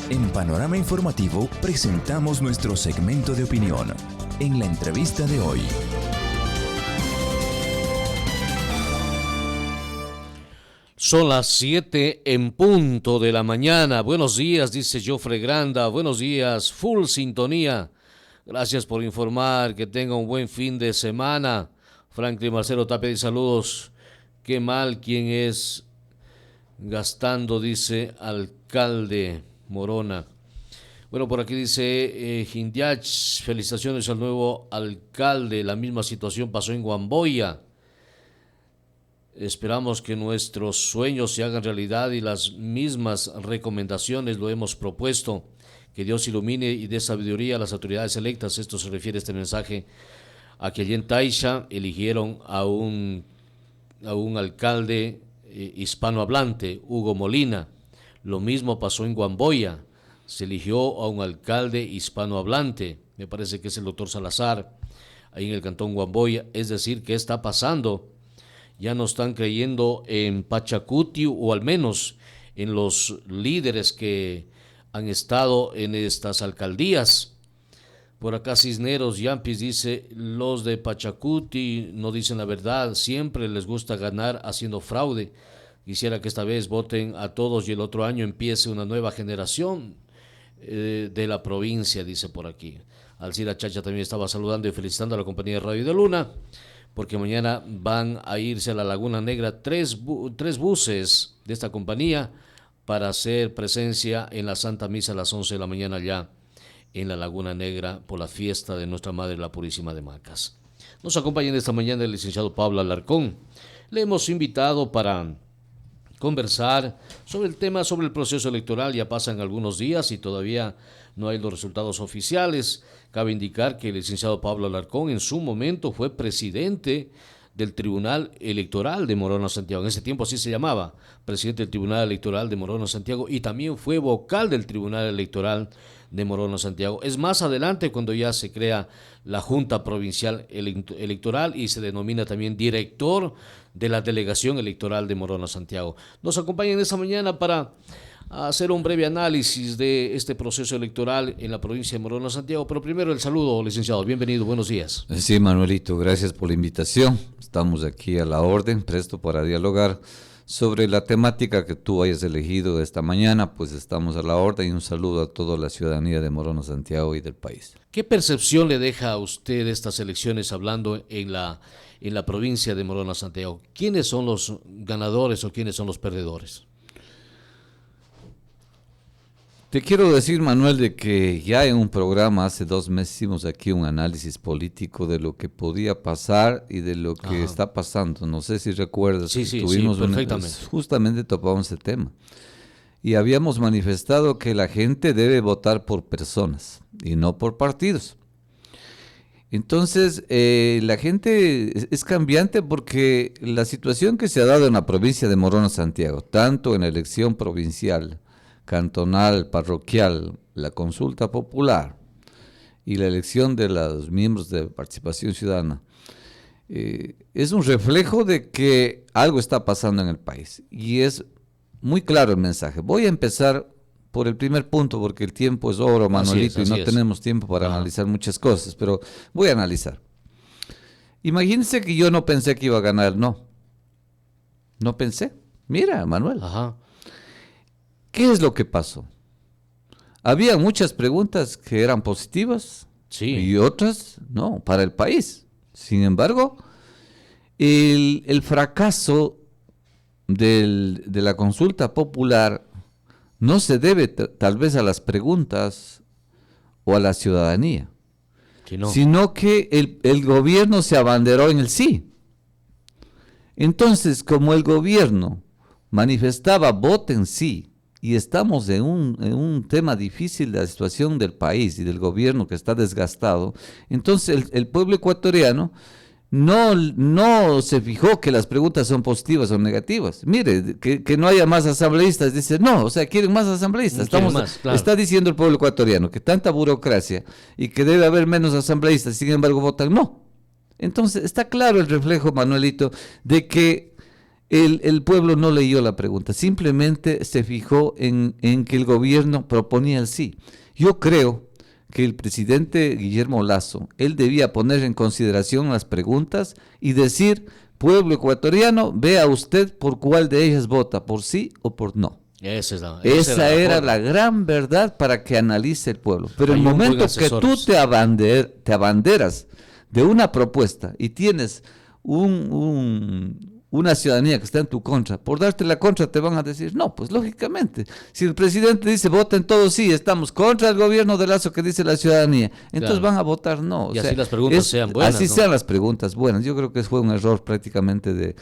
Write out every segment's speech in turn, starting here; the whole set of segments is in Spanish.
En Panorama Informativo presentamos nuestro segmento de opinión. En la entrevista de hoy. Son las 7 en punto de la mañana. Buenos días, dice Jofre Granda. Buenos días, full sintonía. Gracias por informar. Que tenga un buen fin de semana. Franklin Marcelo Tapia dice saludos. Qué mal quien es gastando, dice alcalde Morona. Bueno, por aquí dice Jindiach, felicitaciones al nuevo alcalde. La misma situación pasó en Guamboya. Esperamos que nuestros sueños se hagan realidad y las mismas recomendaciones lo hemos propuesto. Que Dios ilumine y dé sabiduría a las autoridades electas. Esto se refiere a este mensaje a que allí en Taisha eligieron a un alcalde hispanohablante, Hugo Molina. Lo mismo pasó en Guamboya. Se eligió a un alcalde hispanohablante. Me parece que es el doctor Salazar, ahí en el cantón Guamboya. Es decir, ¿qué está pasando? Ya no están creyendo en Pachacuti, o al menos en los líderes que han estado en estas alcaldías. Por acá Cisneros Yampis dice, los de Pachacuti no dicen la verdad, siempre les gusta ganar haciendo fraude. Quisiera que esta vez voten a todos y el otro año empiece una nueva generación de la provincia, dice por aquí. Alcira Chacha también estaba saludando y felicitando a la compañía de Radio de Luna, porque mañana van a irse a la Laguna Negra tres buses de esta compañía para hacer presencia en la Santa Misa a las 11 de la mañana allá en la Laguna Negra por la fiesta de Nuestra Madre la Purísima de Macas. Nos acompaña esta mañana el licenciado Pablo Alarcón. Le hemos invitado para conversar sobre el tema, sobre el proceso electoral. Ya pasan algunos días y todavía no hay los resultados oficiales. Cabe indicar que el licenciado Pablo Alarcón en su momento fue presidente del Tribunal Electoral de Morona Santiago. En ese tiempo así se llamaba, presidente del Tribunal Electoral de Morona Santiago, y también fue vocal del Tribunal Electoral de Morona Santiago. Es más adelante cuando ya se crea la Junta Provincial Electoral y se denomina también director de la Delegación Electoral de Morona Santiago. Nos acompañan esta mañana para hacer un breve análisis de este proceso electoral en la provincia de Morona Santiago, pero primero el saludo, licenciado, bienvenido, buenos días. Sí, Manuelito, gracias por la invitación. Estamos aquí a la orden, presto para dialogar sobre la temática que tú hayas elegido esta mañana. Pues estamos a la orden y un saludo a toda la ciudadanía de Morona Santiago y del país. ¿Qué percepción le deja a usted estas elecciones hablando en la provincia de Morona Santiago? ¿Quiénes son los ganadores o quiénes son los perdedores? Te quiero decir, Manuel, de que ya en un programa hace 2 meses hicimos aquí un análisis político de lo que podía pasar y de lo que está pasando. No sé si recuerdas. Sí, perfectamente. Justamente topamos ese tema. Y habíamos manifestado que la gente debe votar por personas y no por partidos. Entonces, la gente es cambiante porque la situación que se ha dado en la provincia de Morona Santiago, tanto en la elección provincial, cantonal, parroquial, la consulta popular y la elección de los miembros de participación ciudadana, es un reflejo de que algo está pasando en el país y es muy claro el mensaje. Voy a empezar por el primer punto porque el tiempo es oro, Manuelito, y no tenemos tiempo para analizar muchas cosas, pero voy a analizar. Imagínense que yo no pensé que iba a ganar, no pensé. Mira, Manuel. ¿Qué es lo que pasó? Había muchas preguntas que eran positivas y otras no, para el país. Sin embargo, el fracaso de la consulta popular no se debe tal vez a las preguntas o a la ciudadanía, sino que el gobierno se abanderó en el sí. Entonces, como el gobierno manifestaba voten sí, y estamos en un tema difícil de la situación del país y del gobierno que está desgastado, entonces el pueblo ecuatoriano no se fijó que las preguntas son positivas o negativas. Mire, que no haya más asambleístas, dice, no, o sea, quieren más asambleístas. Está diciendo el pueblo ecuatoriano que tanta burocracia y que debe haber menos asambleístas, sin embargo votan no. Entonces está claro el reflejo, Manuelito, de que El pueblo no leyó la pregunta, simplemente se fijó en que el gobierno proponía el sí. Yo creo que el presidente Guillermo Lasso, él debía poner en consideración las preguntas y decir, pueblo ecuatoriano, vea usted por cuál de ellas vota, por sí o por no. Esa era la gran verdad para que analice el pueblo. Pero el momento que tú te abanderas de una propuesta y tienes una ciudadanía que está en tu contra, por darte la contra te van a decir, no, pues lógicamente, si el presidente dice voten todos sí, estamos contra el gobierno de Lasso que dice la ciudadanía, entonces van a votar no. Y así las preguntas sean buenas. Así sean las preguntas buenas. Yo creo que fue un error prácticamente de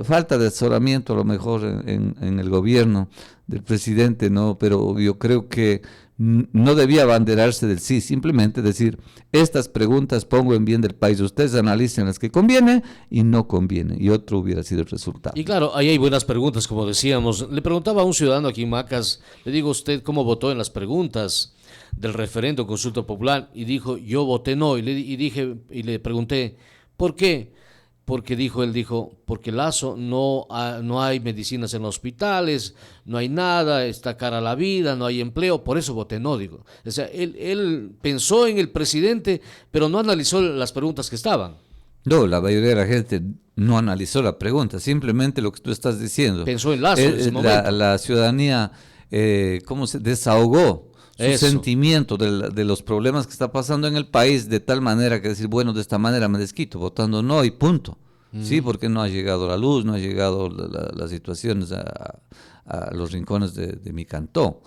falta de asesoramiento a lo mejor en el gobierno del presidente, ¿no? Pero yo creo que no debía abanderarse del sí, simplemente decir, estas preguntas pongo en bien del país, ustedes analicen las que conviene y no conviene, y otro hubiera sido el resultado. Y claro, ahí hay buenas preguntas, como decíamos. Le preguntaba a un ciudadano aquí en Macas, le digo, ¿usted cómo votó en las preguntas del referendo consulta popular? Y dijo, yo voté no, y le pregunté, ¿por qué? Porque él dijo, porque Lasso no hay medicinas en los hospitales, no hay nada, está cara la vida, no hay empleo, por eso voté no, digo. O sea, él pensó en el presidente, pero no analizó las preguntas que estaban. No, la mayoría de la gente no analizó la pregunta, simplemente lo que tú estás diciendo. Pensó en Lasso en ese momento. La ciudadanía, ¿cómo se desahogó? Su sentimiento de los problemas que está pasando en el país, de tal manera que decir, bueno, de esta manera me desquito, votando no y punto. Sí, porque no ha llegado la luz, no ha llegado las situaciones a los rincones de mi cantón.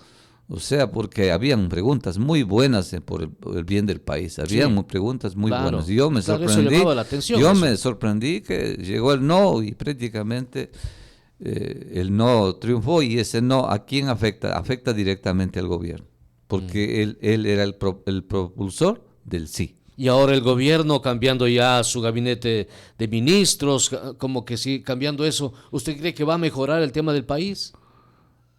O sea, porque habían preguntas muy buenas por el bien del país, habían preguntas muy buenas. Y yo me sorprendí que llegó el no y prácticamente el no triunfó, y ese no, ¿a quién afecta? Afecta directamente al gobierno, porque él era el propulsor del sí. Y ahora el gobierno cambiando ya su gabinete de ministros, como que sí, cambiando eso, ¿usted cree que va a mejorar el tema del país?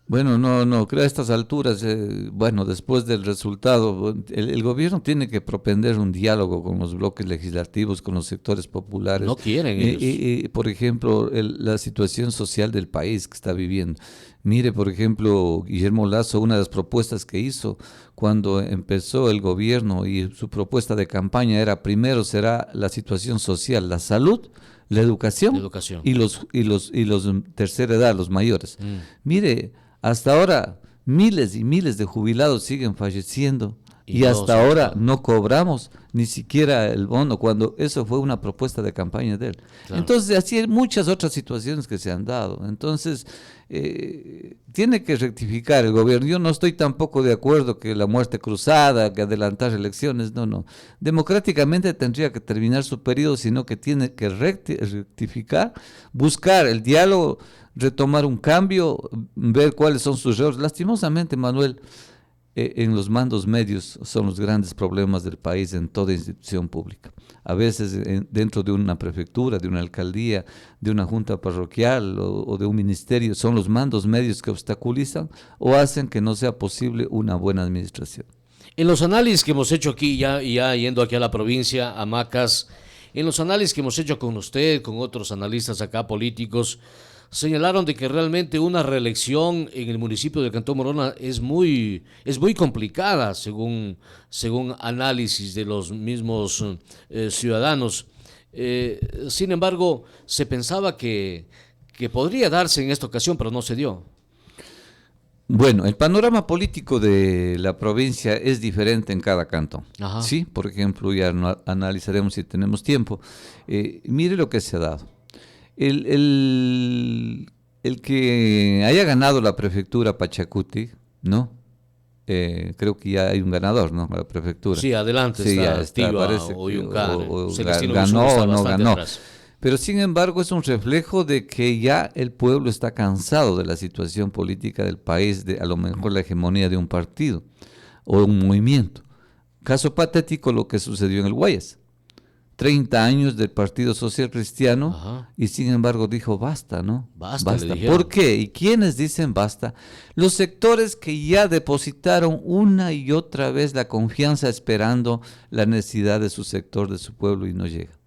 Bueno, no, creo a estas alturas, después del resultado, el gobierno tiene que propender un diálogo con los bloques legislativos, con los sectores populares. No quieren ellos. Y por ejemplo, la situación social del país que está viviendo. Mire, por ejemplo, Guillermo Lasso, una de las propuestas que hizo cuando empezó el gobierno, y su propuesta de campaña era, primero será la situación social, la salud, la educación. y los tercera edad, los mayores. Mire, hasta ahora miles y miles de jubilados siguen falleciendo y hasta ahora no cobramos ni siquiera el bono, cuando eso fue una propuesta de campaña de él. Claro. Entonces, así hay muchas otras situaciones que se han dado. Entonces, tiene que rectificar el gobierno. Yo no estoy tampoco de acuerdo que la muerte cruzada, que adelantar elecciones, no. Democráticamente tendría que terminar su periodo, sino que tiene que rectificar, buscar el diálogo, retomar un cambio, ver cuáles son sus errores. Lastimosamente, Manuel, en los mandos medios son los grandes problemas del país en toda institución pública. A veces dentro de una prefectura, de una alcaldía, de una junta parroquial o de un ministerio, son los mandos medios que obstaculizan o hacen que no sea posible una buena administración. En los análisis que hemos hecho aquí, ya yendo aquí a la provincia, a Macas, en los análisis que hemos hecho con usted, con otros analistas acá políticos, señalaron de que realmente una reelección en el municipio de Cantón Morona es muy complicada, según análisis de los mismos ciudadanos. Sin embargo, se pensaba que podría darse en esta ocasión, pero no se dio. Bueno, el panorama político de la provincia es diferente en cada cantón. Ajá. Sí, por ejemplo, ya analizaremos si tenemos tiempo. Mire lo que se ha dado. El que haya ganado la prefectura Pachacuti, ¿no? Creo que ya hay un ganador, ¿no? La prefectura. Sí, adelante sí, está parece o Yuncar. Ganó o no ganó. Atrás. Pero sin embargo es un reflejo de que ya el pueblo está cansado de la situación política del país, de a lo mejor la hegemonía de un partido o un movimiento. Caso patético lo que sucedió en el Guayas. 30 años del Partido Social Cristiano. Ajá. Y sin embargo dijo basta, ¿no? Basta. ¿Por qué? ¿Y quiénes dicen basta? Los sectores que ya depositaron una y otra vez la confianza esperando la necesidad de su sector, de su pueblo, y no llega.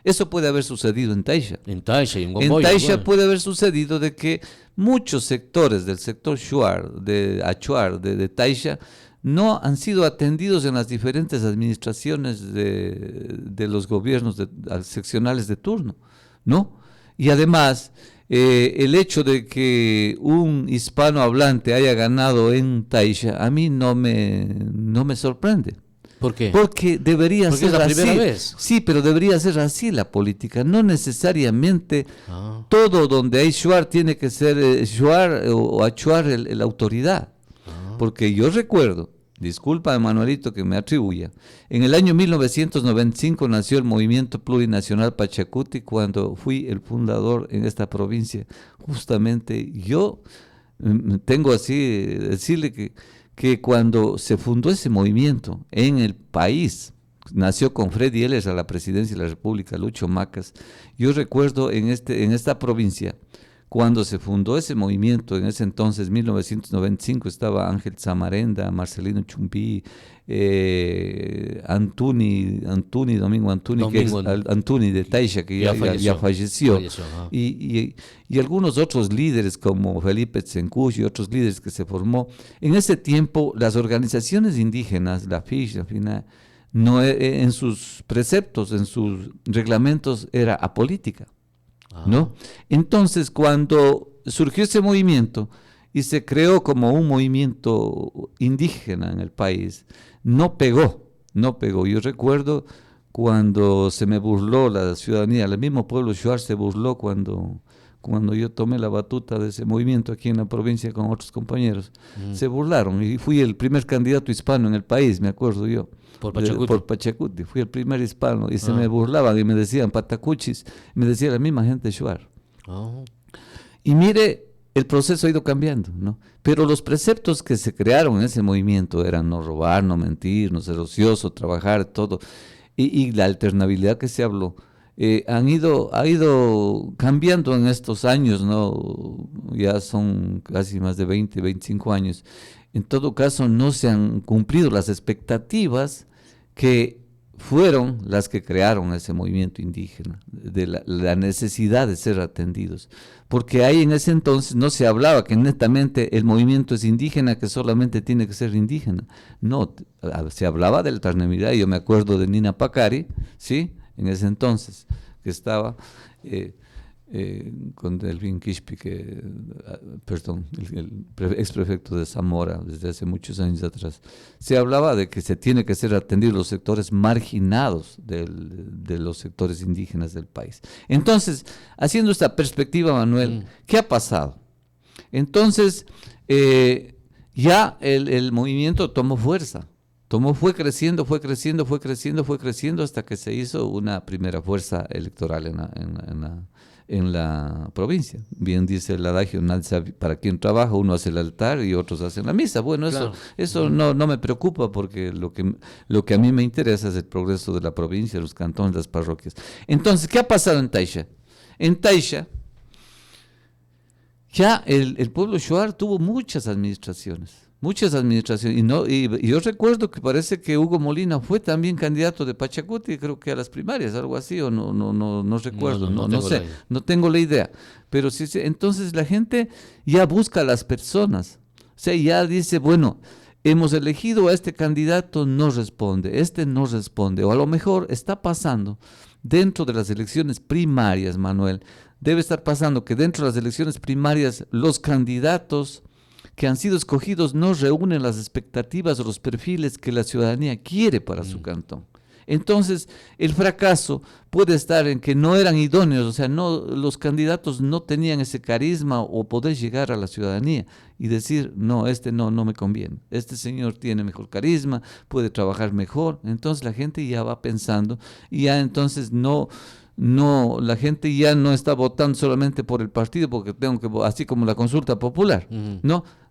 Eso puede haber sucedido en Taisha. En Taisha y en En Gomboyo. Taisha bueno. puede haber sucedido de que muchos sectores del sector Shuar, de Achuar, de Taisha, no han sido atendidos en las diferentes administraciones de los gobiernos seccionales de turno, ¿no? Y además, el hecho de que un hispanohablante haya ganado en Taisha, a mí no me sorprende. ¿Por qué? Porque debería Porque ser es la así. primera vez. Sí, pero debería ser así la política. No necesariamente Ah. todo donde hay Shuar tiene que ser Shuar o Achuar la autoridad. Porque yo recuerdo, disculpa Manuelito que me atribuya, en el año 1995 nació el Movimiento Plurinacional Pachacuti cuando fui el fundador en esta provincia. Justamente yo tengo así decirle que cuando se fundó ese movimiento en el país, nació con Freddy Ehlers a la presidencia de la República, Lucho Macas. Yo recuerdo en esta provincia, cuando se fundó ese movimiento, en ese entonces, 1995, estaba Ángel Zamarenda, Marcelino Chumpí, Domingo Antuni, Antuni de Taisha, que ya falleció. Y algunos otros líderes como Felipe Tzencush y otros líderes que se formó. En ese tiempo, las organizaciones indígenas, la FISH, la FINA, no, en sus preceptos, en sus reglamentos, era apolítica, ¿no? Entonces, cuando surgió ese movimiento y se creó como un movimiento indígena en el país, no pegó. Yo recuerdo cuando se me burló la ciudadanía, el mismo pueblo Shuar se burló cuando yo tomé la batuta de ese movimiento aquí en la provincia con otros compañeros. Se burlaron y fui el primer candidato hispano en el país, me acuerdo yo. Por Pachacuti. Por Pachacuti, fui el primer hispano y se me burlaban y me decían patacuchis, me decía la misma gente de Shuar. Y mire, el proceso ha ido cambiando, ¿no? Pero los preceptos que se crearon en ese movimiento eran no robar, no mentir, no ser ocioso, trabajar, todo. Y la alternabilidad que se habló, ha ido cambiando en estos años, ¿no? Ya son casi más de 20, 25 años. En todo caso, no se han cumplido las expectativas que fueron las que crearon ese movimiento indígena, de la necesidad de ser atendidos. Porque ahí en ese entonces no se hablaba que netamente el movimiento es indígena, que solamente tiene que ser indígena. No, se hablaba de la alternabilidad. Yo me acuerdo de Nina Pacari, ¿sí? En ese entonces, que estaba con Delfín Quispe, el ex prefecto de Zamora, desde hace muchos años atrás. Se hablaba de que se tiene que ser atendidos los sectores marginados de los sectores indígenas del país. Entonces, haciendo esta perspectiva, Manuel, ¿qué ha pasado? Entonces, ya el movimiento tomó fuerza. Fue creciendo hasta que se hizo una primera fuerza electoral en la provincia. Bien dice el adagio, nadie sabe para quién trabaja, uno hace el altar y otros hacen la misa. Bueno, claro. Eso no me preocupa, porque lo que a mí me interesa es el progreso de la provincia, los cantones, las parroquias. Entonces, ¿qué ha pasado en Taisha? En Taisha, ya el pueblo Shuar tuvo muchas administraciones, y yo recuerdo que parece que Hugo Molina fue también candidato de Pachacuti, creo que a las primarias, algo así, o no recuerdo, no sé, no tengo la idea, pero sí, entonces la gente ya busca a las personas, o sea, ya dice, bueno, hemos elegido a este candidato, no responde, o a lo mejor está pasando dentro de las elecciones primarias, Manuel, debe estar pasando que dentro de las elecciones primarias los candidatos que han sido escogidos no reúnen las expectativas o los perfiles que la ciudadanía quiere para su cantón. Entonces, el fracaso puede estar en que no eran idóneos, o sea, los candidatos no tenían ese carisma o poder llegar a la ciudadanía y decir, no me conviene, este señor tiene mejor carisma, puede trabajar mejor. Entonces la gente ya va pensando y ya entonces la gente ya no está votando solamente por el partido, porque así como la consulta popular,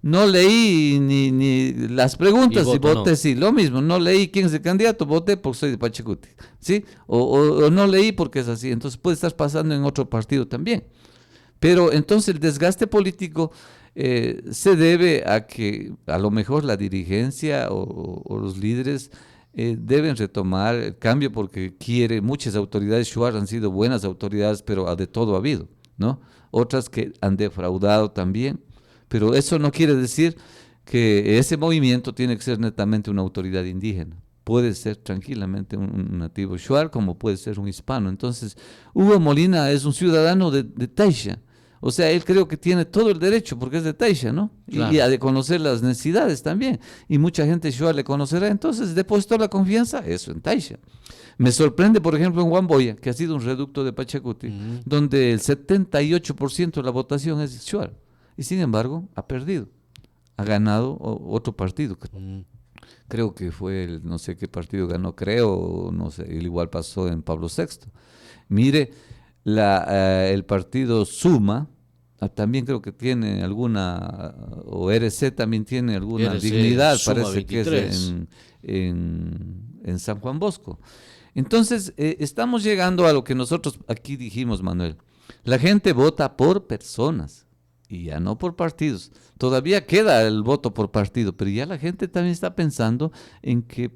no leí ni las preguntas y voté, sí, lo mismo, no leí quién es el candidato, voté porque soy de Pachacuti, ¿sí? O no leí porque es así, entonces puede estar pasando en otro partido también. Pero entonces el desgaste político se debe a que a lo mejor la dirigencia o los líderes deben retomar el cambio porque muchas autoridades Shuar han sido buenas autoridades, pero de todo ha habido, ¿no? Otras que han defraudado también, pero eso no quiere decir que ese movimiento tiene que ser netamente una autoridad indígena. Puede ser tranquilamente un nativo Shuar como puede ser un hispano. Entonces, Hugo Molina es un ciudadano de Taisha. O sea, él creo que tiene todo el derecho porque es de Taisha, ¿no? Claro. Y ha de conocer las necesidades también. Y mucha gente Shuar le conocerá. Entonces, depositó la confianza, eso en Taisha. Me sorprende, por ejemplo, en Huamboya, que ha sido un reducto de Pachacuti, donde el 78% de la votación es Shuar. Y sin embargo, ha perdido. Ha ganado otro partido. Creo que fue no sé qué partido ganó, no sé, igual pasó en Pablo VI. Mire, el partido Suma, también creo que tiene alguna, o RC también tiene alguna RC, dignidad, Suma parece 23. que es en San Juan Bosco. Entonces, estamos llegando a lo que nosotros aquí dijimos, Manuel. La gente vota por personas y ya no por partidos. Todavía queda el voto por partido, pero ya la gente también está pensando en que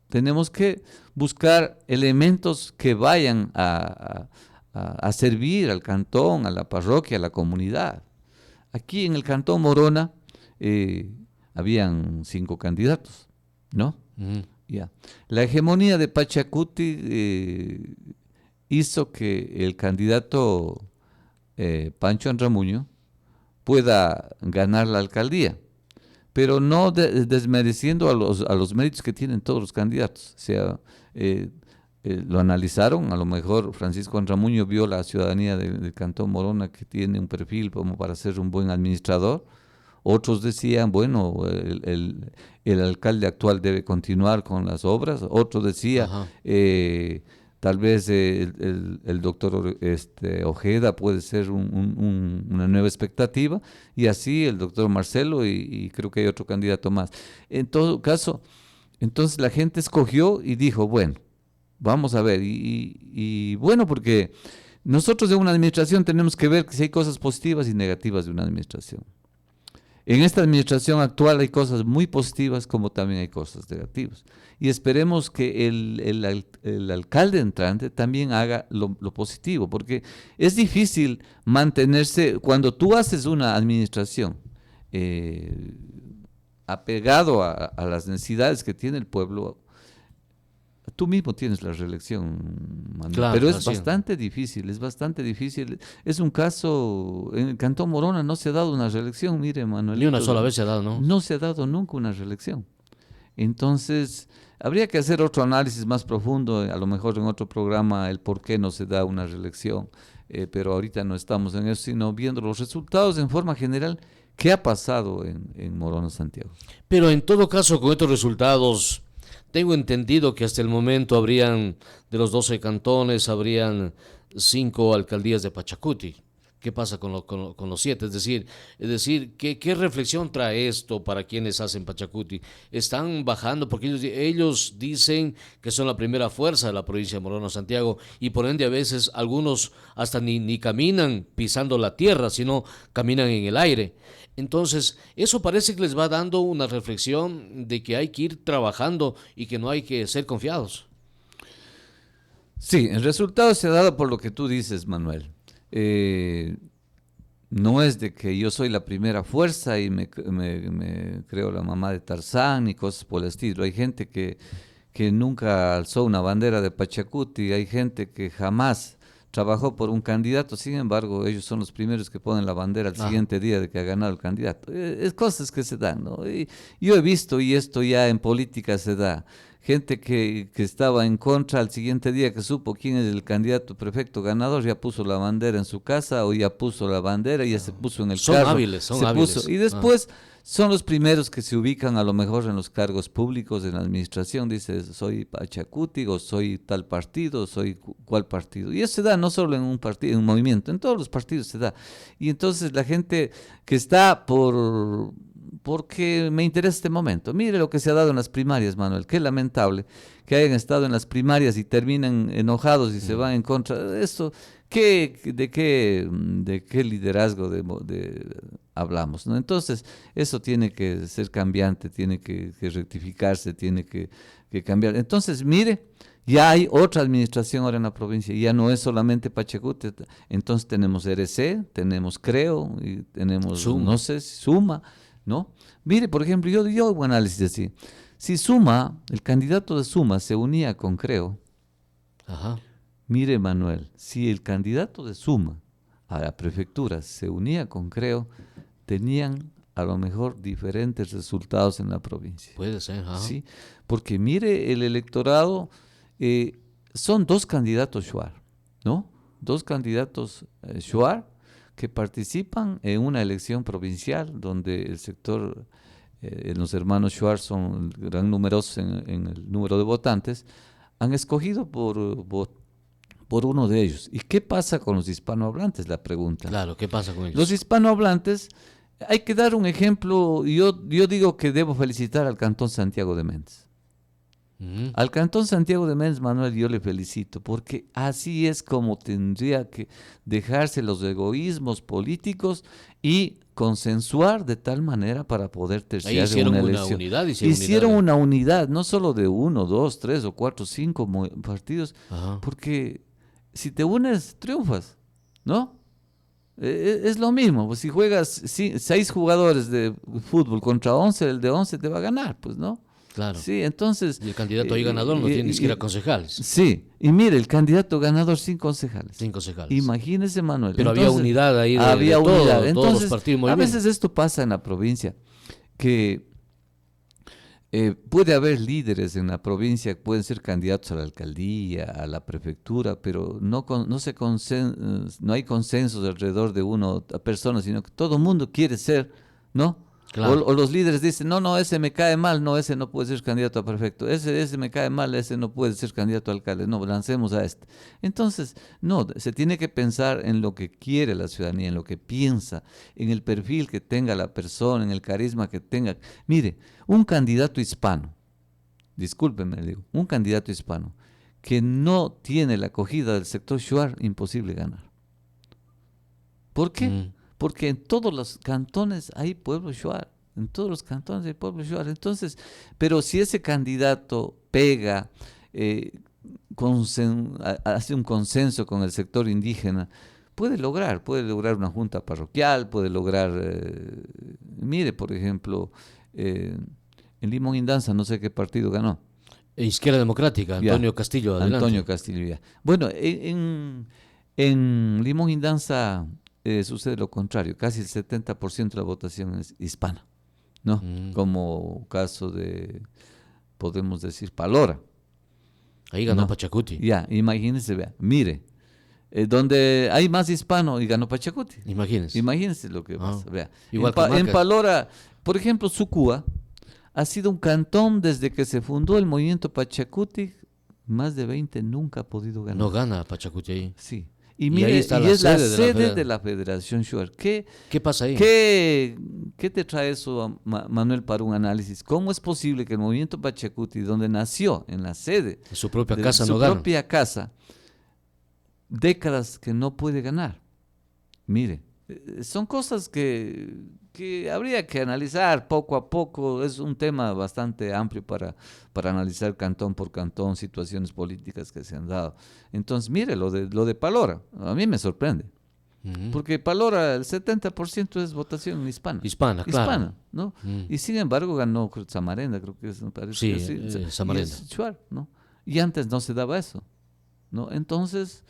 tenemos que buscar elementos que vayan a servir al cantón, a la parroquia, a la comunidad. Aquí en el cantón Morona habían 5 candidatos, ¿no? Ya. La hegemonía de Pachacuti hizo que el candidato Pancho Andramuño pueda ganar la alcaldía, pero no desmereciendo a los méritos que tienen todos los candidatos. O sea, lo analizaron, a lo mejor Francisco Andramuño vio la ciudadanía del Cantón Morona que tiene un perfil como para ser un buen administrador. Otros decían, bueno, el alcalde actual debe continuar con las obras. Otros decían, tal vez el doctor Ojeda puede ser una nueva expectativa, y así el doctor Marcelo y creo que hay otro candidato más. En todo caso, entonces la gente escogió y dijo, bueno, vamos a ver, y bueno, porque nosotros de una administración tenemos que ver que si hay cosas positivas y negativas de una administración. En esta administración actual hay cosas muy positivas como también hay cosas negativas. Y esperemos que el alcalde entrante también haga lo positivo, porque es difícil mantenerse, cuando tú haces una administración apegado a las necesidades que tiene el pueblo. Tú mismo tienes la reelección, Manuel, Claro, pero es así es. bastante difícil, es bastante difícil. Es un caso, en el Cantón Morona no se ha dado una reelección, mire, Manuel. Ni una sola vez se ha dado, ¿no? No se ha dado nunca una reelección. Entonces, habría que hacer otro análisis más profundo, a lo mejor en otro programa, el por qué no se da una reelección, pero ahorita no estamos en eso, sino viendo los resultados en forma general. ¿Qué ha pasado en Morona, Santiago? Pero en todo caso, con estos resultados, tengo entendido que hasta el momento habrían, de los 12 cantones, habrían 5 alcaldías de Pachacuti. ¿Qué pasa con los 7? Es decir, ¿qué reflexión trae esto para quienes hacen Pachacuti? Están bajando porque ellos dicen que son la primera fuerza de la provincia de Morona, Santiago, y por ende a veces algunos hasta ni caminan pisando la tierra, sino caminan en el aire. Entonces, eso parece que les va dando una reflexión de que hay que ir trabajando y que no hay que ser confiados. Sí, el resultado se ha dado por lo que tú dices, Manuel. No es de que yo soy la primera fuerza y me creo la mamá de Tarzán y cosas por el estilo. Hay gente que nunca alzó una bandera de Pachacuti, hay gente que jamás trabajó por un candidato, sin embargo, ellos son los primeros que ponen la bandera al siguiente día de que ha ganado el candidato. Es cosas que se dan, ¿no? Y yo he visto, y esto ya en política se da, gente que estaba en contra, al siguiente día que supo quién es el candidato prefecto ganador, ya puso la bandera en su casa, o ya puso la bandera y ya se puso en el Son carro. hábiles, son se hábiles. Puso, y después son los primeros que se ubican a lo mejor en los cargos públicos, en la administración, dice, soy Pachacuti, o soy tal partido, soy cual partido. Y eso se da no solo en un partido, en un movimiento, en todos los partidos se da. Y entonces la gente que está porque me interesa este momento. Mire lo que se ha dado en las primarias, Manuel. Qué lamentable que hayan estado en las primarias y terminan enojados y se van en contra de esto. ¿De qué liderazgo hablamos, ¿no? Entonces, eso tiene que ser cambiante, tiene que rectificarse, tiene que cambiar. Entonces, mire, ya hay otra administración ahora en la provincia, ya no es solamente Pachacuti, entonces tenemos RC, tenemos Creo, y tenemos, Suma. no sé, Suma, ¿no? Mire, por ejemplo, yo hago un análisis así. Si Suma, el candidato de Suma se unía con Creo, Ajá. mire, Manuel, si el candidato de Suma a la prefectura se unía con Creo, tenían a lo mejor diferentes resultados en la provincia. Puede ser, ajá. ¿Sí? Porque mire, el electorado, son dos candidatos Shuar, ¿no? Dos candidatos Shuar que participan en una elección provincial donde el sector, los hermanos Shuar son gran numerosos en el número de votantes, han escogido por uno de ellos. ¿Y qué pasa con los hispanohablantes? La pregunta. Claro, ¿qué pasa con ellos? Los hispanohablantes, hay que dar un ejemplo. Yo digo que debo felicitar al Cantón Santiago de Méndez. Ujú. Al Cantón Santiago de Méndez, Manuel, yo le felicito, porque así es como tendría que dejarse los egoísmos políticos y consensuar de tal manera para poder Ahí terciar hicieron una una elección. unidad. Hicieron una unidad, no solo de 1, 2, 3 o 4, 5 partidos, Ajá. porque si te unes, triunfas, ¿no? Es lo mismo, pues si juegas 6 jugadores de fútbol contra 11, el de 11 te va a ganar, pues, ¿no? Claro. Sí, entonces... Y el candidato ahí ganador no tiene ni siquiera concejales. Sí, y mire, el candidato ganador sin concejales. Sin concejales. Imagínese, Manuel. Pero había unidad ahí de había todo, unidad. todos Entonces, los partidos y a movimientos. veces esto pasa en la provincia, que puede haber líderes en la provincia que pueden ser candidatos a la alcaldía, a la prefectura, pero no hay consensos alrededor de una persona, sino que todo el mundo quiere ser, ¿no? Claro. O los líderes dicen, no, ese me cae mal, no, ese no puede ser candidato a prefecto, ese me cae mal, ese no puede ser candidato a alcalde, no, lancemos a este. Entonces, no, se tiene que pensar en lo que quiere la ciudadanía, en lo que piensa, en el perfil que tenga la persona, en el carisma que tenga. Mire, un candidato hispano, discúlpeme, digo, un candidato hispano que no tiene la acogida del sector Shuar, imposible ganar. ¿Por qué? Porque en todos los cantones hay pueblo Shuar, en todos los cantones hay pueblo Shuar. Entonces, pero si ese candidato pega, hace un consenso con el sector indígena, puede lograr una junta parroquial, puede lograr, mire, por ejemplo, en Limón Indanza, no sé qué partido ganó. Izquierda Democrática, Antonio Castillo, adelante. Antonio Castillo, ya. Bueno, en Limón Indanza sucede lo contrario, casi el 70% de la votación es hispana, ¿no? Como caso de, podemos decir, Palora. Ahí ganó ¿no? Pachacuti. Ya, imagínense, vea, mire, donde hay más hispano y ganó Pachacuti. Imagínense lo que pasa, vea. Igual en Palora, por ejemplo, Sucúa ha sido un cantón desde que se fundó el movimiento Pachacuti, más de 20 nunca ha podido ganar. No gana Pachacuti ahí. Sí. Y mire, ahí está es la sede de la Federación Shuar. ¿Qué pasa ahí? ¿Qué te trae eso, Manuel, para un análisis? ¿Cómo es posible que el movimiento Pachacuti, donde nació, en la sede, En su propia de casa su no gana. propia casa, décadas que no puede ganar? Mire, son cosas que habría que analizar poco a poco. Es un tema bastante amplio para analizar cantón por cantón, situaciones políticas que se han dado. Entonces, mire, lo de Palora, a mí me sorprende. Porque Palora, el 70% es votación hispana. Hispana, claro. ¿no? Y sin embargo ganó Samarenda, creo que es, me parece. Sí, que sí, Samarenda. Y es Shuar, ¿no? Y antes no se daba eso, ¿no? Entonces,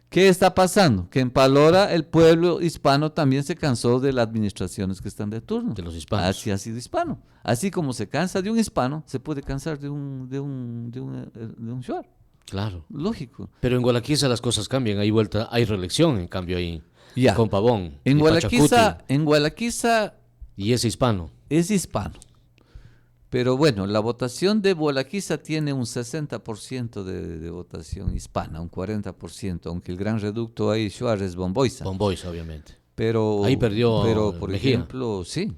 ¿qué está pasando? Que en Palora el pueblo hispano también se cansó de las administraciones que están de turno. De los hispanos. Así ha sido hispano. Así como se cansa de un hispano, se puede cansar de un Shuar. Claro. Lógico. Pero en Gualaquiza las cosas cambian, hay reelección, en cambio ahí. Ya. Con Pavón. En y Gualaquiza y es hispano. es hispano. Pero bueno, la votación de Gualaquiza tiene un 60% de votación hispana, un 40%, aunque el gran reducto ahí, Shuar, es Bomboiza. Bomboiza, obviamente. Pero, Ahí perdió por Mejía. ejemplo, sí,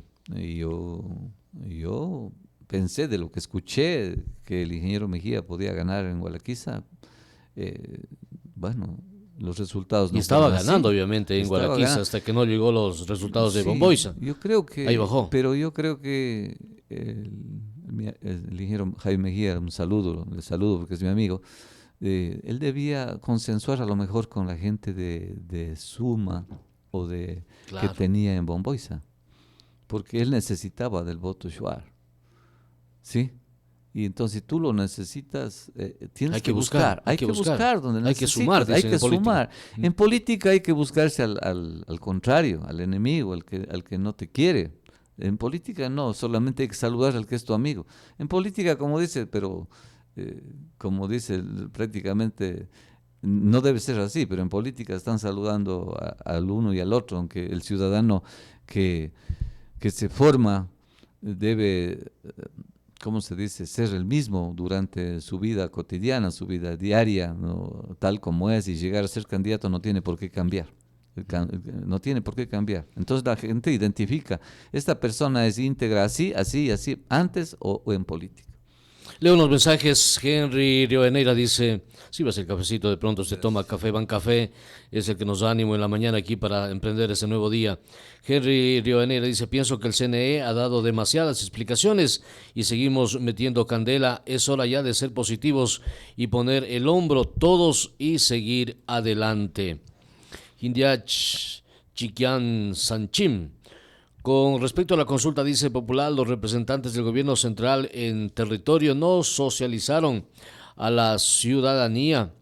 yo pensé de lo que escuché que el ingeniero Mejía podía ganar en Gualaquiza. Bueno, los resultados no Y estaba fueron así. ganando, obviamente, en Estaba Gualaquiza ganando. hasta que no llegó los resultados de Sí, Bomboiza. yo creo que, Ahí bajó. pero yo creo que el ingeniero Jaime Mejía, un saludo, le saludo porque es mi amigo, él debía consensuar a lo mejor con la gente de Suma o que Claro. tenía en Bomboiza, porque él necesitaba del voto Shuar, ¿sí? Y entonces, si tú lo necesitas, tienes Hay que que buscar, hay que buscar donde Hay que necesitas, sumar, hay dicen que en política. sumar. En política hay que buscarse al contrario, al enemigo, al que no te quiere. En política no, solamente hay que saludar al que es tu amigo. En política, como dice, pero como dice prácticamente, no debe ser así, pero en política están saludando al uno y al otro, aunque el ciudadano que, que se forma debe, ¿cómo se dice?, ser el mismo durante su vida cotidiana, su vida diaria, ¿no? Tal como es, y llegar a ser candidato no tiene por qué cambiar. No tiene por qué cambiar. Entonces la gente identifica, esta persona es íntegra así, así, así, antes o en política. Leo unos mensajes. Henry Rioeneira dice: si vas el cafecito, de pronto se toma café, Ban Café, es el que nos da ánimo en la mañana aquí para emprender ese nuevo día. Henry Rioeneira dice: pienso que el CNE ha dado demasiadas explicaciones y seguimos metiendo candela. Es hora ya de ser positivos y poner el hombro todos y seguir adelante. Hindiach Chiquian Sanchim. Con respecto a la consulta, dice Popular, los representantes del gobierno central en territorio no socializaron a la ciudadanía,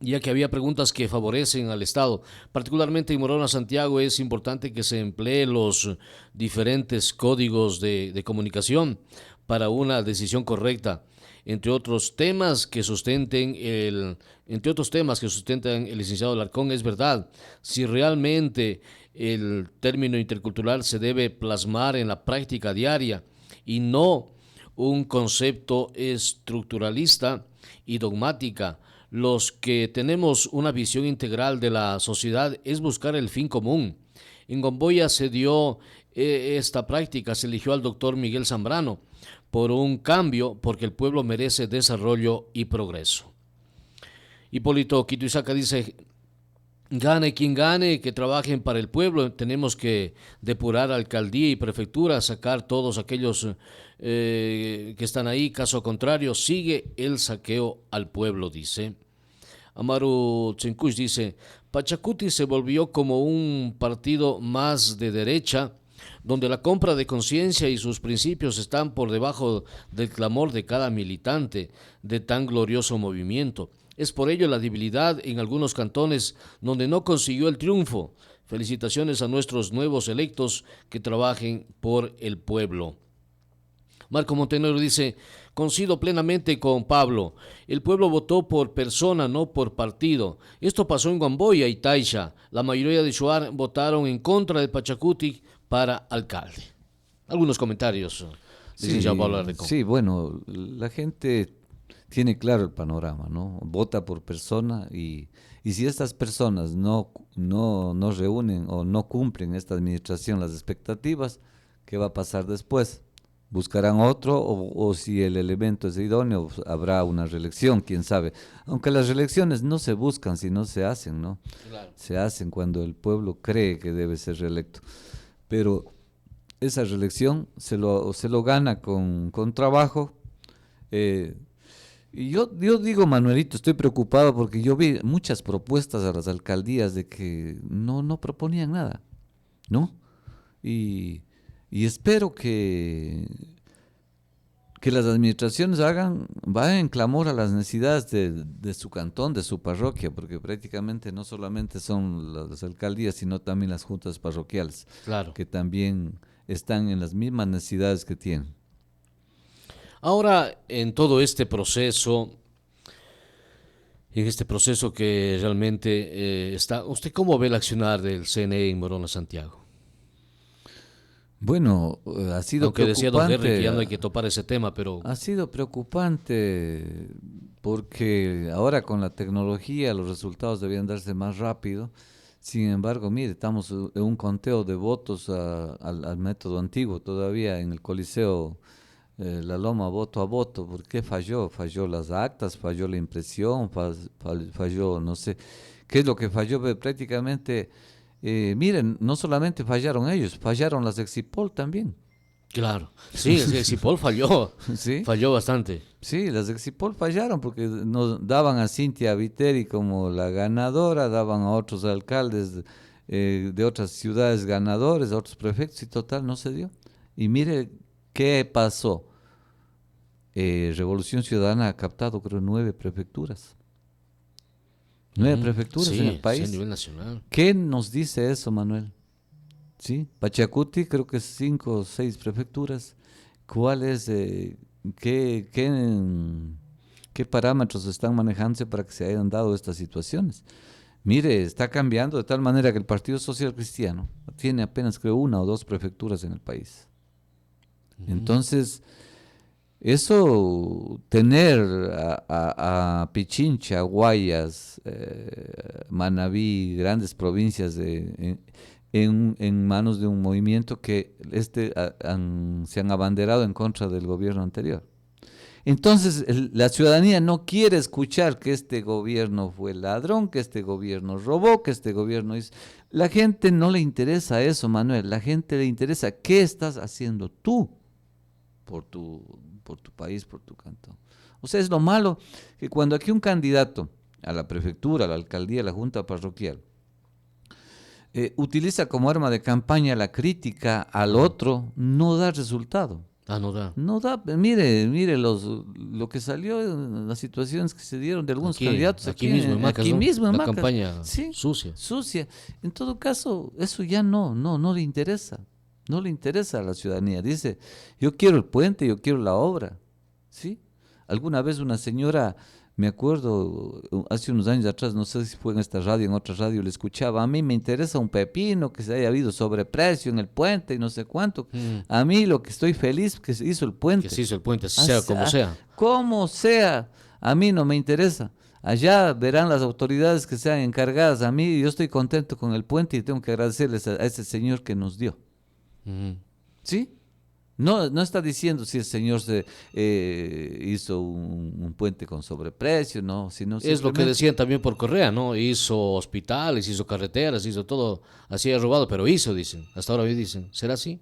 ya que había preguntas que favorecen al Estado. Particularmente en Morona, Santiago, es importante que se empleen los diferentes códigos de comunicación para una decisión correcta. Entre otros temas que sustenten el licenciado Alarcón, es verdad, si realmente el término intercultural se debe plasmar en la práctica diaria y no un concepto estructuralista y dogmática. Los que tenemos una visión integral de la sociedad es buscar el fin común. En Gomboya se dio esta práctica, se eligió al doctor Miguel Zambrano por un cambio, porque el pueblo merece desarrollo y progreso. Hipólito Quituizaca dice: gane quien gane, que trabajen para el pueblo. Tenemos que depurar alcaldía y prefectura, sacar todos aquellos que están ahí. Caso contrario, sigue el saqueo al pueblo, dice. Amaru Tsenkush dice: Pachacuti se volvió como un partido más de derecha, donde la compra de conciencia y sus principios están por debajo del clamor de cada militante de tan glorioso movimiento. Es por ello la debilidad en algunos cantones donde no consiguió el triunfo. Felicitaciones a nuestros nuevos electos que trabajen por el pueblo. Marco Montenegro dice: coincido plenamente con Pablo. El pueblo votó por persona, no por partido. Esto pasó en Guamboya y Taisha. La mayoría de Shuar votaron en contra de Pachacuti para alcalde. Algunos comentarios, licenciado Pablo Alarcón. Sí, bueno, la gente tiene claro el panorama, ¿no? Vota por persona y si estas personas no reúnen o no cumplen esta administración las expectativas, ¿qué va a pasar después? Buscarán otro o si el elemento es idóneo, habrá una reelección, quién sabe. Aunque las reelecciones no se buscan, sino se hacen, ¿no? Claro. Se hacen cuando el pueblo cree que debe ser reelecto. Pero esa reelección se lo gana con trabajo. Y yo digo, Manuelito, estoy preocupado porque yo vi muchas propuestas a las alcaldías de que no proponían nada, ¿no? Y espero que las administraciones vayan en clamor a las necesidades de su cantón, de su parroquia, porque prácticamente no solamente son las alcaldías, sino también las juntas parroquiales, claro, que también están en las mismas necesidades que tienen. Ahora, en todo este proceso, que realmente está, ¿usted cómo ve el accionar del CNE en Morona, Santiago? Bueno, ha sido aunque preocupante. Decía don Henry que ya no hay que topar ese tema, pero ha sido preocupante porque ahora con la tecnología los resultados debían darse más rápido. Sin embargo, mire, estamos en un conteo de votos al método antiguo, todavía en el Coliseo La Loma, voto a voto. ¿Por qué falló? Falló las actas, falló la impresión, falló no sé ¿Qué es lo que falló? Prácticamente, miren, no solamente fallaron ellos, fallaron las Exipol también. Claro, sí, el Exipol falló, ¿Sí? falló bastante. Sí, las Exipol fallaron porque nos daban a Cintia Viteri como la ganadora, daban a otros alcaldes de otras ciudades ganadores, a otros prefectos y total no se dio. Y mire qué pasó. Revolución Ciudadana ha captado creo 9 prefecturas. 9 prefecturas Sí, en el sí, país. a nivel nacional. ¿Qué nos dice eso, Manuel? Sí, Pachacuti creo que 5 o 6 prefecturas. ¿Cuál es, qué parámetros están manejándose para que se hayan dado estas situaciones? Mire, está cambiando de tal manera que el Partido Social Cristiano tiene apenas creo 1 o 2 prefecturas en el país. Entonces, eso, tener a Pichincha, Guayas, Manabí, grandes provincias en manos de un movimiento que se han abanderado en contra del gobierno anterior. Entonces, la ciudadanía no quiere escuchar que este gobierno fue ladrón, que este gobierno robó, que este gobierno hizo. La gente no le interesa eso, Manuel. La gente le interesa qué estás haciendo tú por tu país, por tu cantón. O sea, es lo malo que cuando aquí un candidato a la prefectura, a la alcaldía, a la junta parroquial, utiliza como arma de campaña la crítica al otro, no da resultado. No da. No da, mire lo que salió en las situaciones que se dieron de algunos candidatos aquí mismo en Macas, aquí ¿no? mismo en La Macas. campaña Sí, sucia. En todo caso, eso ya no le interesa. No le interesa a la ciudadanía. Dice, yo quiero el puente, yo quiero la obra. ¿Sí? Alguna vez una señora, me acuerdo, hace unos años atrás, no sé si fue en esta radio, en otra radio, le escuchaba, a mí me interesa un pepino, que se haya habido sobreprecio en el puente y no sé cuánto. A mí lo que estoy feliz que se hizo el puente. Que se hizo el puente, sea como sea. Como sea, a mí no me interesa. Allá verán las autoridades que sean encargadas. A mí, yo estoy contento con el puente y tengo que agradecerles a ese señor que nos dio. ¿Sí? No está diciendo si el señor se hizo un puente con sobreprecio, no, sino es lo que decían también por Correa, ¿no? Hizo hospitales, hizo carreteras, hizo todo, así ha robado, pero hizo, dicen. Hasta ahora hoy dicen, ¿será así?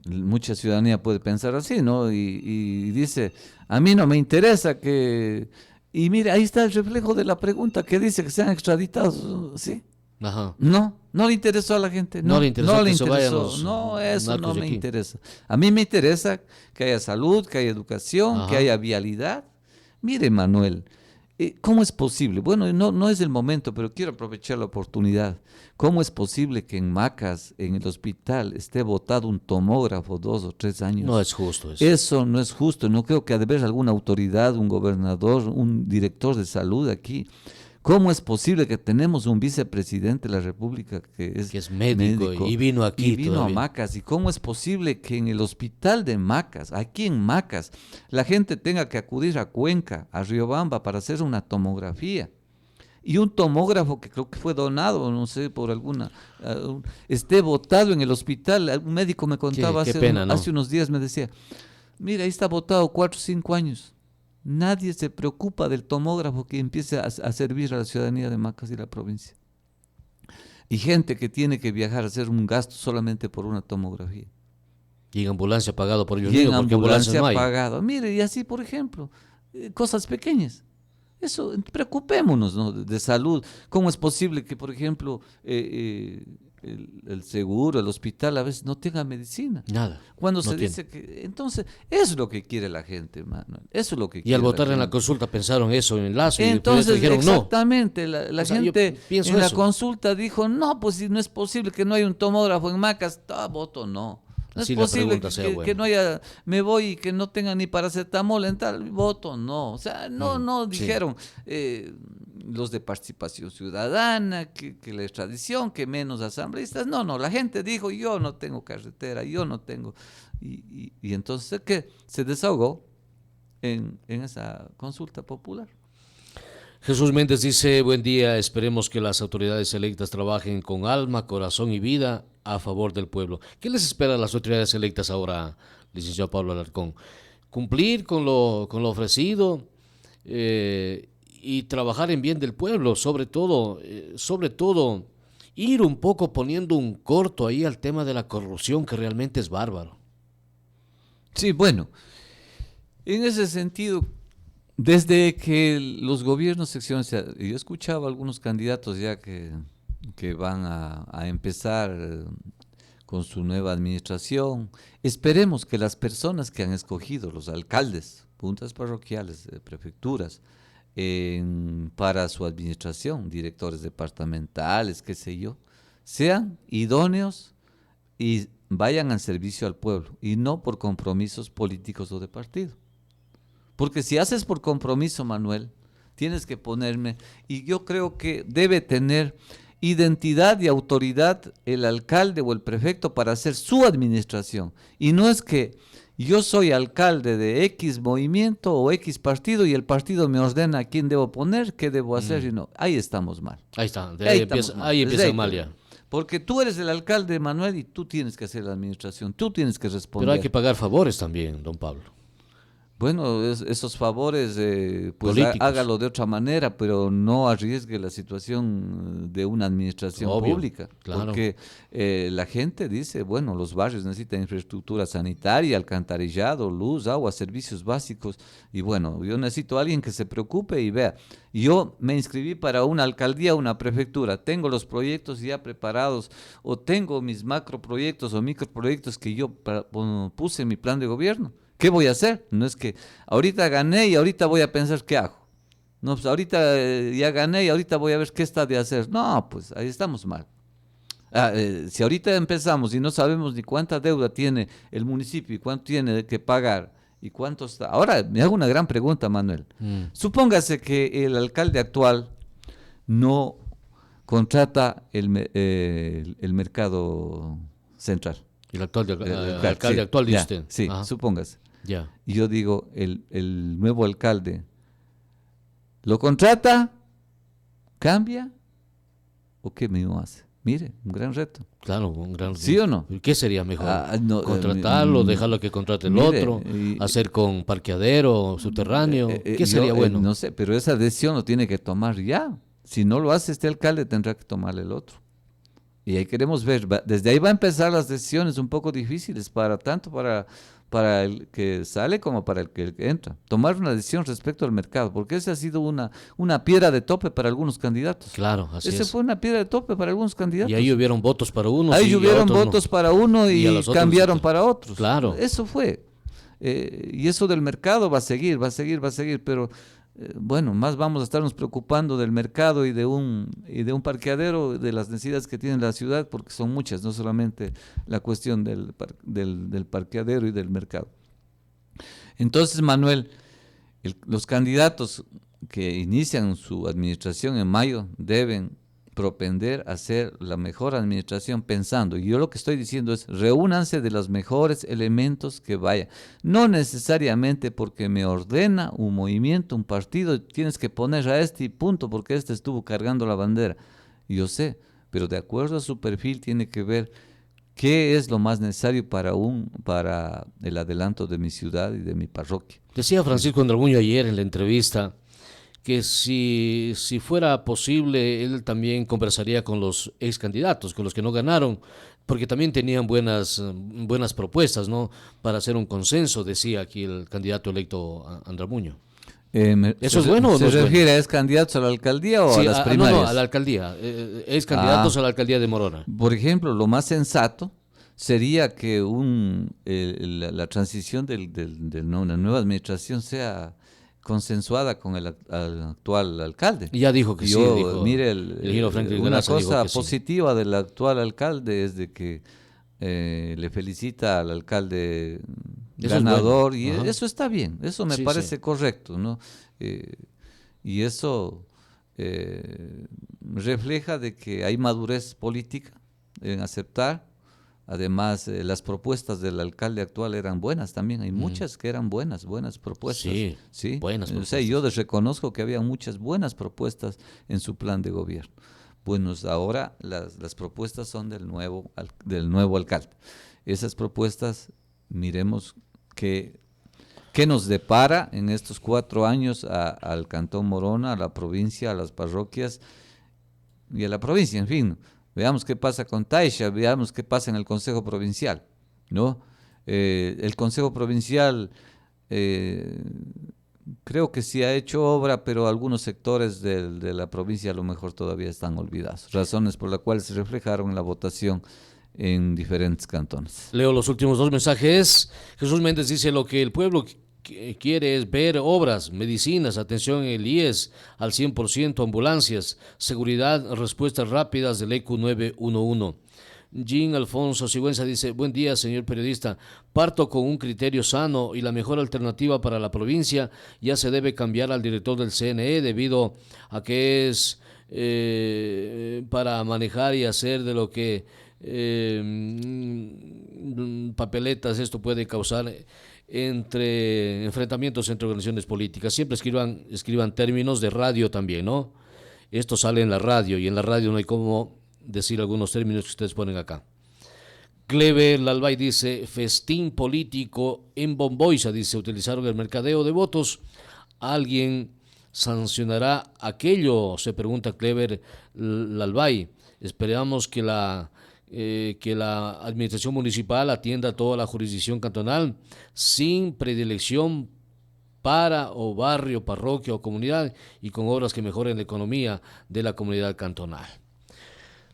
Mucha ciudadanía puede pensar así, ¿no? Y dice, a mí no me interesa que... Y mire, ahí está el reflejo de la pregunta que dice que sean extraditados, ¿sí? Ajá. No le interesó a la gente. No le interesó. No, eso no me aquí. interesa. A mí me interesa que haya salud, que haya educación, Ajá. que haya vialidad. Mire, Manuel, ¿cómo es posible? Bueno, no es el momento, pero quiero aprovechar la oportunidad. ¿Cómo es posible que en Macas, en el hospital, esté botado un tomógrafo 2 o 3 años? No es justo eso. Eso no es justo. No creo que ha de haber alguna autoridad, un gobernador, un director de salud aquí. ¿Cómo es posible que tenemos un vicepresidente de la República que es médico y vino aquí y vino todavía a Macas? ¿Y cómo es posible que en el hospital de Macas, aquí en Macas, la gente tenga que acudir a Cuenca, a Riobamba para hacer una tomografía? Y un tomógrafo que creo que fue donado, no sé, por alguna, esté botado en el hospital. Un médico me contaba hace unos días, me decía, mira, ahí está botado 4 o 5 años. Nadie se preocupa del tomógrafo que empiece a servir a la ciudadanía de Macas y la provincia. Y gente que tiene que viajar a hacer un gasto solamente por una tomografía. Y en ambulancia pagado por ellos mismos. Y en porque ambulancia no hay. pagado. Mire, y así, por ejemplo, cosas pequeñas. Eso, preocupémonos, ¿no? de salud. ¿Cómo es posible que, por ejemplo, el seguro, el hospital a veces no tenga medicina? Nada. Cuando se dice que... Entonces, eso es lo que quiere la gente, Manuel. Eso es lo que quiere. Y al votar en la consulta pensaron eso en Lazo entonces, y dijeron exactamente, no. la gente en la eso. consulta dijo, no, pues si no es posible que no haya un tomógrafo en Macas, voto no. No Así es posible que no haya, me voy y que no tenga ni paracetamol en tal, voto no. O sea, no dijeron los de participación ciudadana, que la extradición, que menos asambleístas. No, la gente dijo, yo no tengo carretera, yo no tengo. Y entonces, ¿qué? Se desahogó en esa consulta popular. Jesús Méndez dice, buen día, esperemos que las autoridades electas trabajen con alma, corazón y vida a favor del pueblo. ¿Qué les espera a las autoridades electas ahora, licenciado Pablo Alarcón? Cumplir con lo ofrecido y trabajar en bien del pueblo, sobre todo, ir un poco poniendo un corto ahí al tema de la corrupción, que realmente es bárbaro. Sí, bueno, en ese sentido, desde que los gobiernos seccionales, yo escuchaba algunos candidatos ya que van a empezar con su nueva administración. Esperemos que las personas que han escogido, los alcaldes, juntas parroquiales, prefecturas, para su administración, directores departamentales, qué sé yo, sean idóneos y vayan al servicio al pueblo y no por compromisos políticos o de partido. Porque si haces por compromiso, Manuel, tienes que ponerme, y yo creo que debe tener identidad y autoridad el alcalde o el prefecto para hacer su administración. Y no es que yo soy alcalde de X movimiento o X partido y el partido me ordena a quién debo poner, qué debo hacer, y no, ahí estamos mal. Ahí está, ahí empieza mal ya. Porque tú eres el alcalde, Manuel, y tú tienes que hacer la administración, tú tienes que responder. Pero hay que pagar favores también, don Pablo. Bueno, esos favores, pues hágalo de otra manera, pero no arriesgue la situación de una administración pública. Claro. Porque la gente dice, bueno, los barrios necesitan infraestructura sanitaria, alcantarillado, luz, agua, servicios básicos. Y bueno, yo necesito a alguien que se preocupe y vea. Yo me inscribí para una alcaldía, una prefectura, tengo los proyectos ya preparados o tengo mis macroproyectos o microproyectos que yo puse en mi plan de gobierno. ¿Qué voy a hacer? No es que ahorita gané y ahorita voy a pensar qué hago. No, pues ahorita ya gané y ahorita voy a ver qué está de hacer. No, pues ahí estamos mal. Si ahorita empezamos y no sabemos ni cuánta deuda tiene el municipio y cuánto tiene que pagar y cuánto está. Ahora, me hago una gran pregunta, Manuel. Supóngase que el alcalde actual no contrata el mercado central. El alcalde actual, dice usted. Sí, supóngase. Ya. Y yo digo, el nuevo alcalde, ¿lo contrata? ¿Cambia? ¿O qué mismo hace? Mire, un gran reto. Claro, un gran reto. ¿Sí o no? ¿Qué sería mejor? ¿Contratarlo, dejarlo que contrate el otro, hacer con parqueadero subterráneo? ¿Qué sería bueno? No sé, pero esa decisión lo tiene que tomar ya. Si no lo hace este alcalde, tendrá que tomarle el otro. Y ahí queremos ver, desde ahí va a empezar las decisiones un poco difíciles tanto para el que sale como para el que entra. Tomar una decisión respecto al mercado, porque esa ha sido una piedra de tope para algunos candidatos. Claro, así es. Esa fue una piedra de tope para algunos candidatos. Y ahí hubieron votos para unos. Ahí hubieron votos para uno y cambiaron para otros. Claro. Eso fue. Y eso del mercado va a seguir, pero bueno, más vamos a estarnos preocupando del mercado y de un parqueadero, de las necesidades que tiene la ciudad, porque son muchas, no solamente la cuestión del parqueadero y del mercado. Entonces, Manuel, los candidatos que inician su administración en mayo deben propender a hacer la mejor administración pensando, y yo lo que estoy diciendo es, reúnanse de los mejores elementos que vayan, no necesariamente porque me ordena un movimiento, un partido, tienes que poner a este y punto, porque este estuvo cargando la bandera, yo sé, pero de acuerdo a su perfil tiene que ver qué es lo más necesario para el adelanto de mi ciudad y de mi parroquia. Decía Francisco Andramuño ayer en la entrevista que si fuera posible, él también conversaría con los ex candidatos, con los que no ganaron, porque también tenían buenas propuestas, ¿no? Para hacer un consenso, decía aquí el candidato electo Andramuño. ¿Eso es bueno o no es bueno? ¿Se refiere a ex candidatos a la alcaldía o a las primarias? No, a la alcaldía, ex candidatos a la alcaldía de Morona. Por ejemplo, lo más sensato sería que la transición de una nueva administración sea consensuada con el actual alcalde. Ya dijo que mire, una cosa positiva del actual alcalde es de que le felicita al alcalde ganador, y eso está bien, eso me parece correcto, ¿no? Y eso refleja de que hay madurez política en aceptar. Además, las propuestas del alcalde actual eran buenas también. Hay muchas que eran buenas propuestas. Sí, buenas propuestas. O sea, yo reconozco que había muchas buenas propuestas en su plan de gobierno. Bueno, ahora las propuestas son del nuevo alcalde. Esas propuestas, miremos ¿Qué nos depara en estos 4 años al Cantón Morona, a la provincia, a las parroquias y a la provincia? En fin, veamos qué pasa con Taisha, veamos qué pasa en el Consejo Provincial, ¿no? El Consejo Provincial creo que sí ha hecho obra, pero algunos sectores de la provincia a lo mejor todavía están olvidados, razones por las cuales se reflejaron en la votación en diferentes cantones. Leo los últimos 2 mensajes. Jesús Méndez dice: lo que el pueblo quiere es ver obras, medicinas, atención en el IES al 100%, ambulancias, seguridad, respuestas rápidas del EQ 911. Jean Alfonso Sigüenza dice: buen día, señor periodista. Parto con un criterio sano y la mejor alternativa para la provincia. Ya se debe cambiar al director del CNE debido a que es para manejar y hacer de lo que papeletas. Esto puede causar enfrentamientos entre organizaciones políticas. Siempre escriban términos de radio también, ¿no? Esto sale en la radio y en la radio no hay cómo decir algunos términos que ustedes ponen acá. Clever Lalbay dice: festín político en Bomboiza, dice, utilizaron el mercadeo de votos. ¿Alguien sancionará aquello? Se pregunta Clever Lalbay. Esperamos que la administración municipal atienda toda la jurisdicción cantonal sin predilección para o barrio, parroquia o comunidad, y con obras que mejoren la economía de la comunidad cantonal.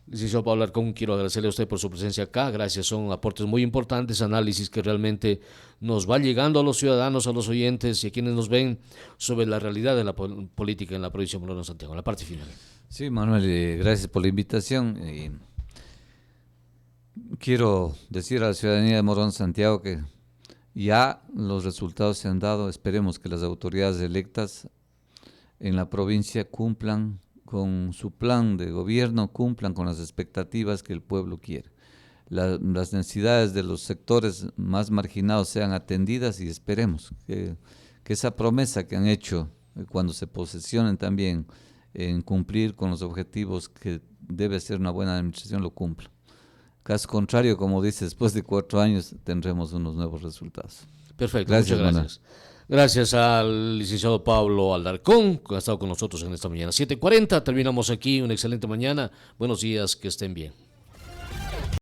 Licenciado Pablo Alarcón, quiero agradecerle a usted por su presencia acá. Gracias, son aportes muy importantes, análisis que realmente nos va llegando a los ciudadanos, a los oyentes y a quienes nos ven sobre la realidad de la política en la provincia de Morona Santiago. En la parte final. Sí, Manuel, gracias por la invitación. Quiero decir a la ciudadanía de Morón Santiago que ya los resultados se han dado. Esperemos que las autoridades electas en la provincia cumplan con su plan de gobierno, cumplan con las expectativas que el pueblo quiere. Las necesidades de los sectores más marginados sean atendidas y esperemos que esa promesa que han hecho cuando se posesionen también en cumplir con los objetivos que debe ser una buena administración lo cumplan. Caso contrario, como dice, después de 4 años tendremos unos nuevos resultados. Perfecto, gracias, muchas gracias. Gracias al licenciado Pablo Alarcón, que ha estado con nosotros en esta mañana. 7:40, terminamos aquí, una excelente mañana. Buenos días, que estén bien.